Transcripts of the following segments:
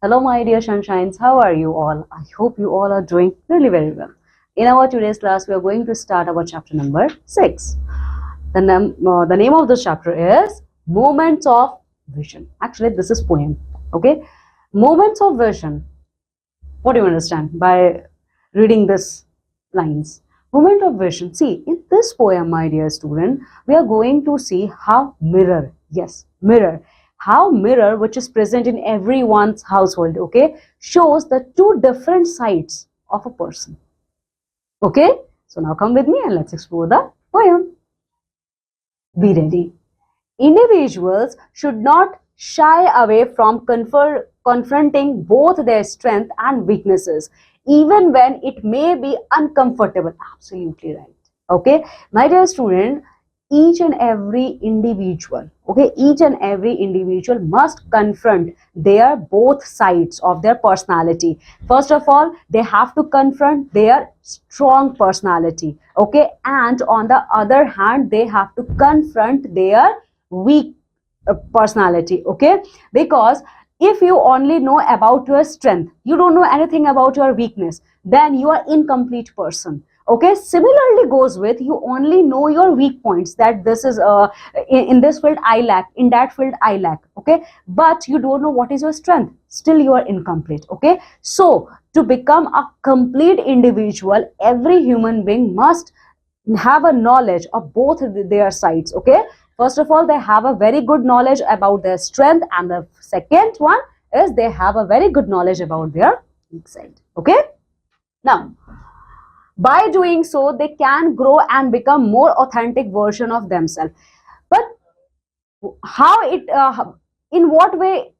Hello, my dear sunshines. How are you all? I hope you all are doing really very well. In our today's class, we are going to start our chapter number 6. The name of this chapter is Moments of Vision. Actually, this is poem. Okay, Moments of Vision. What do you understand by reading this lines? Moment of vision. See, in this poem, my dear student, we are going to see how mirror, yes, mirror, how mirror, which is present in everyone's household, okay, shows the two different sides of a person. Okay, so now come with me and let's explore the poem. Be ready. Individuals should not shy away from confronting both their strengths and weaknesses, even when it may be uncomfortable. Absolutely right. Okay, my dear student, each and every individual, okay, each and every individual must confront their both sides of their personality. First of all, they have to confront their strong personality, okay, and on the other hand, they have to confront their weak personality, okay, because if you only know about your strength, you don't know anything about your weakness, then you are incomplete person. Okay, similarly goes with you only know your weak points, that this is in this field I lack, in that field I lack, okay, but you don't know what is your strength, still you are incomplete. Okay, so to become a complete individual, every human being must have a knowledge of both their sides. Okay, first of all, they have a very good knowledge about their strength, and the second one is they have a very good knowledge about their weak side. Okay, now by doing so they can grow and become more authentic version of themselves. But how it in what way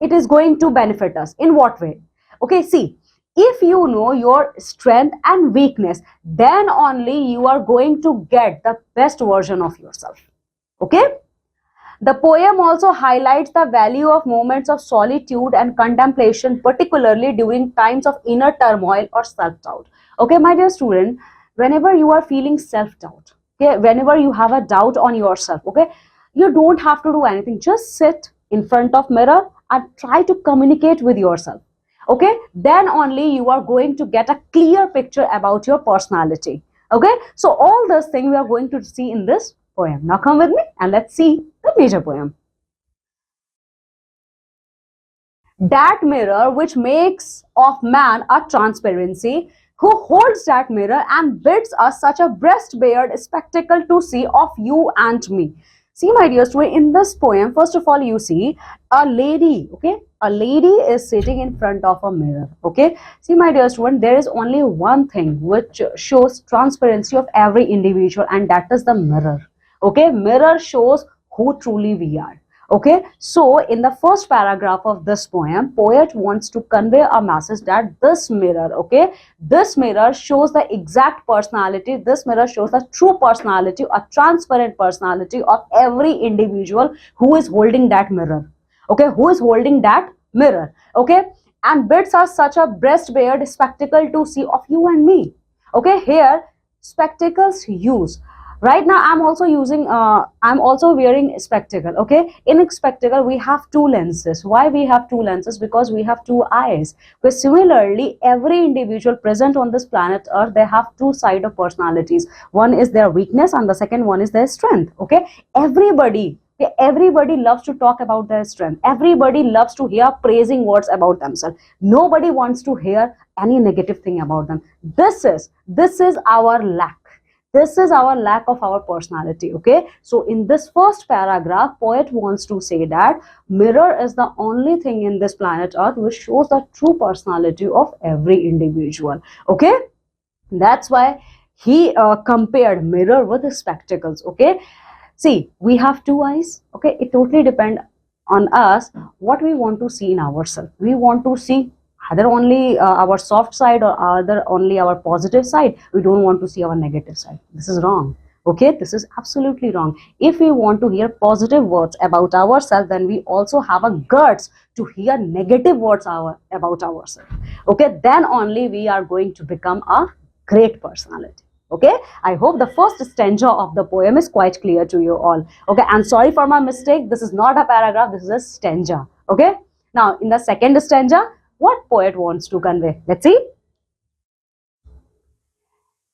it is going to benefit us, in what way? Okay, see, if you know your strength and weakness, then only you are going to get the best version of yourself. Okay, the poem also highlights the value of moments of solitude and contemplation, particularly during times of inner turmoil or self-doubt. Okay, my dear student, whenever you are feeling self-doubt, okay, whenever you have a doubt on yourself, okay, you don't have to do anything. Just sit in front of mirror and try to communicate with yourself. Okay, then only you are going to get a clear picture about your personality. Okay, so all those things we are going to see in this poem. Now come with me and let's see the major poem. That mirror which makes of man a transparency, who holds that mirror and bids us such a breast-bared spectacle to see of you and me. See, my dear student, in this poem, first of all, you see a lady, okay? A lady is sitting in front of a mirror, okay? See, my dear student, there is only one thing which shows transparency of every individual, and that is the mirror. Okay, mirror shows who truly we are. Okay, so in the first paragraph of this poem, poet wants to convey a message that this mirror, okay, this mirror shows the exact personality, this mirror shows the true personality, a transparent personality of every individual who is holding that mirror. Okay, who is holding that mirror. Okay, and bids us such a breast-bared spectacle to see of you and me. Okay, here spectacles use. Right now I'm also using I'm also wearing spectacle. Okay, in spectacle we have two lenses. Why we have two lenses? Because we have two eyes. But similarly, every individual present on this planet earth, they have two sides of personalities. One is their weakness and the second one is their strength. Okay, everybody loves to talk about their strength. Everybody loves to hear praising words about themselves. Nobody wants to hear any negative thing about them. This is our lack. This is our lack of our personality. Okay, so in this first paragraph, poet wants to say that mirror is the only thing in this planet earth which shows the true personality of every individual. Okay, that's why he compared mirror with the spectacles. Okay, see, we have two eyes. Okay, it totally depends on us what we want to see in ourselves. We want to see either only our soft side or either only our positive side. We don't want to see our negative side. This is wrong. Okay, this is absolutely wrong. If we want to hear positive words about ourselves, then we also have a guts to hear negative words about ourselves. Okay, then only we are going to become a great personality. Okay, I hope the first stanza of the poem is quite clear to you all. Okay, and sorry for my mistake, this is not a paragraph, this is a stanza. Okay, Now, in the second stanza, what poet wants to convey? Let's see.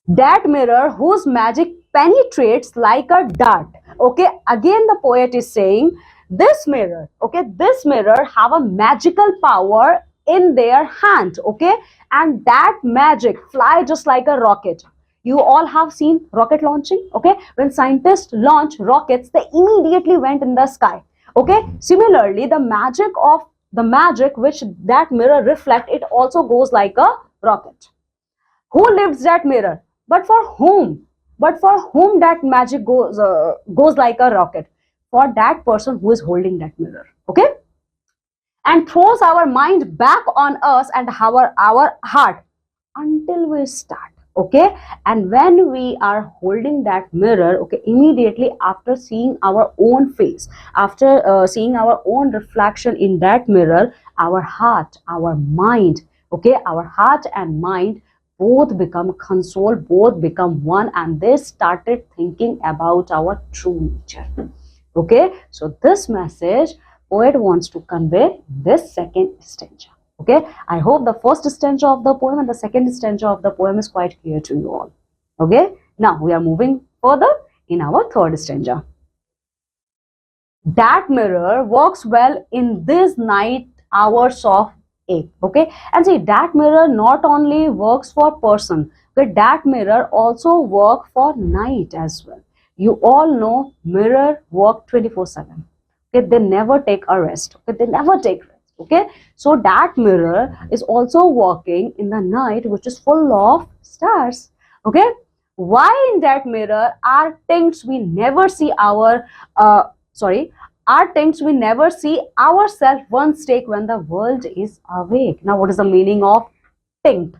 That mirror whose magic penetrates like a dart. Okay, again the poet is saying this mirror, okay, this mirror have a magical power in their hand, okay, and that magic fly just like a rocket. You all have seen rocket launching, okay? When scientists launch rockets, they immediately went in the sky, okay? Similarly, the magic which that mirror reflect, it also goes like a rocket. Who lifts that mirror? But for whom? But for whom that magic goes like a rocket? For that person who is holding that mirror, okay? And throws our mind back on us and our heart until we start, okay? And when we are holding that mirror, okay, immediately after seeing our own face, after seeing our own reflection in that mirror, our heart, our mind, okay, our heart and mind both become console, both become one, and they started thinking about our true nature, okay? So this message poet wants to convey this second stanza, okay? I hope the first stanza of the poem and the second stanza of the poem is quite clear to you all, okay? Now we are moving further in our third stanza. That mirror works well in these night hours of ache, okay? And see, that mirror not only works for person, but that mirror also work for night as well. You all know mirror work 24/7, okay? They never take a rest, okay? They never take rest, okay? So that mirror is also working in the night, which is full of stars, okay? Why in that mirror are things we never see are things we never see ourselves once take when the world is awake. Now, what is the meaning of tinct?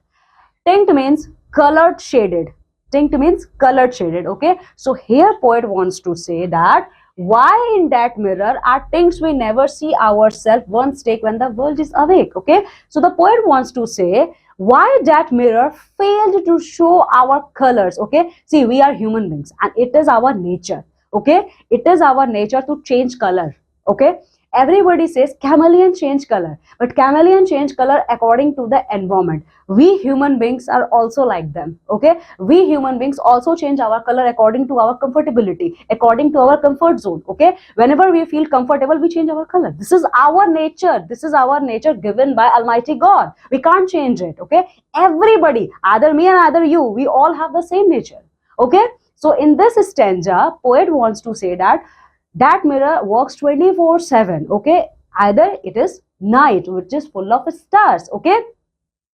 Tinct means colored shaded. Tinct means colored shaded, okay? So here poet wants to say that why in that mirror are things we never see ourselves once take when the world is awake, okay? So the poet wants to say why that mirror failed to show our colors, okay? See, we are human beings and it is our nature, okay? It is our nature to change color, okay? Everybody says chameleon change color, but chameleon change color according to the environment. We human beings are also like them, okay? We human beings also change our color according to our comfortability, according to our comfort zone, okay? Whenever we feel comfortable, we change our color. This is our nature. This is our nature given by Almighty God. We can't change it, okay? Everybody, either me and either you, we all have the same nature, okay? So in this stanza, poet wants to say that that mirror works 24/7, okay? Either it is night, which is full of stars, okay?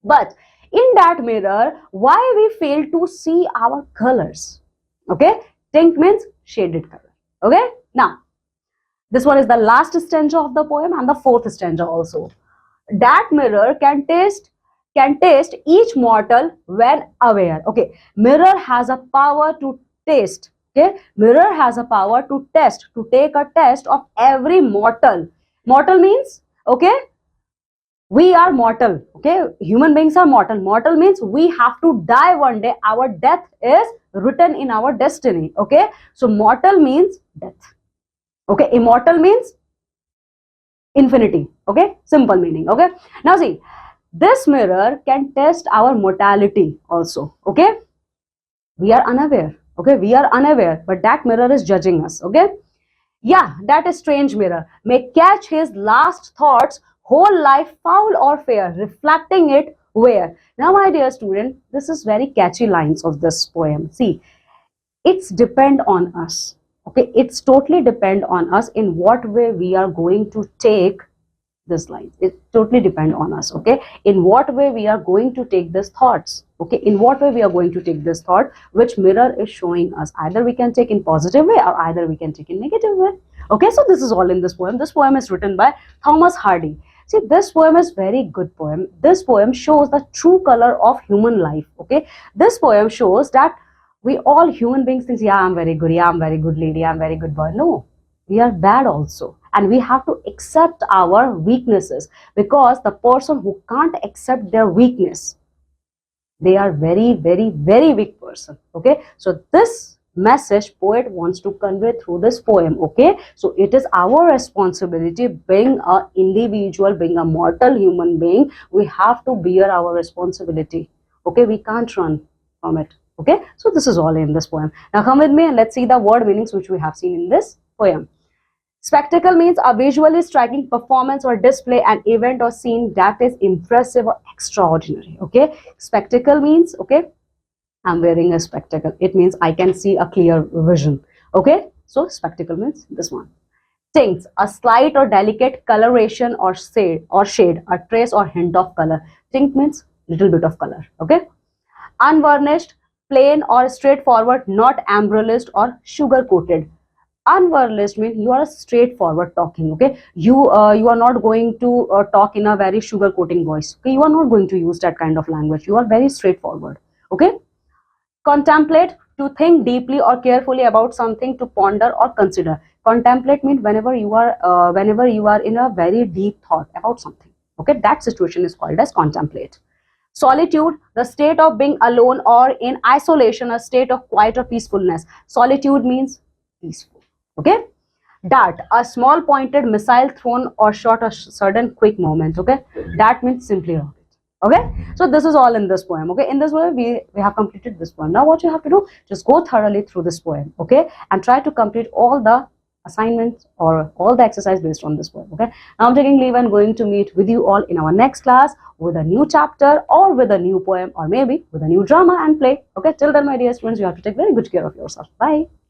But in that mirror, why we fail to see our colors, okay? Tinct means shaded color, okay? Now, this one is the last stanza of the poem and the fourth stanza also. That mirror can taste each mortal when aware, okay? Mirror has a power to taste, okay? Mirror has a power to test, to take a test of every mortal. Mortal means, okay, we are mortal, okay? Human beings are mortal. Mortal means we have to die one day. Our death is written in our destiny, okay? So mortal means death, okay? Immortal means infinity, okay? Simple meaning, okay? Now see, this mirror can test our mortality also, okay? We are unaware, okay? We are unaware, but that mirror is judging us, okay? Yeah, that strange mirror may catch his last thoughts, whole life foul or fair, reflecting it where? Now, my dear student, this is very catchy lines of this poem. See, it's depend on us, okay? It's totally depend on us in what way we are going to take this line. It totally depend on us, okay? In what way we are going to take these thoughts, okay? In what way we are going to take this thought which mirror is showing us. Either we can take in positive way or either we can take in negative way, okay? So this is all in this poem. This poem is written by Thomas Hardy. See, this poem is very good poem. This poem shows the true color of human life, okay? This poem shows that we all human beings think, yeah, I'm very good, yeah, I'm very good lady, I'm very good boy. No, we are bad also. And we have to accept our weaknesses, because the person who can't accept their weakness, they are very, very, very weak person, okay? So this message poet wants to convey through this poem. Okay, so it is our responsibility, being a individual, being a mortal human being, we have to bear our responsibility. Okay, we can't run from it. Okay, so this is all in this poem. Now come with me and let's see the word meanings which we have seen in this poem. Spectacle means a visually striking performance or display, an event or scene that is impressive or extraordinary. Okay, spectacle means, okay, I'm wearing a spectacle. It means I can see a clear vision. Okay, so spectacle means this one. Tints, a slight or delicate coloration or shade, a trace or hint of color. Tint means little bit of color. Okay, unvarnished, plain or straightforward, not embellished or sugar coated. Unvarnished means you are straightforward talking. Okay, you are not going to talk in a very sugar coating voice. Okay, you are not going to use that kind of language. You are very straightforward. Okay, contemplate, to think deeply or carefully about something, to ponder or consider. Contemplate means whenever you are in a very deep thought about something. Okay, that situation is called as contemplate. Solitude, the state of being alone or in isolation, a state of quiet or peacefulness. Solitude means peaceful. Okay. Dart, a small pointed missile thrown or shot a sudden quick moment. Okay, that means simply rocket. Okay, so this is all in this poem. Okay, in this way we have completed this poem. Now what you have to do, just go thoroughly through this poem. Okay, and try to complete all the assignments or all the exercise based on this poem. Okay, now I'm taking leave and going to meet with you all in our next class with a new chapter or with a new poem or maybe with a new drama and play. Okay, till then my dear students, you have to take very good care of yourself. Bye.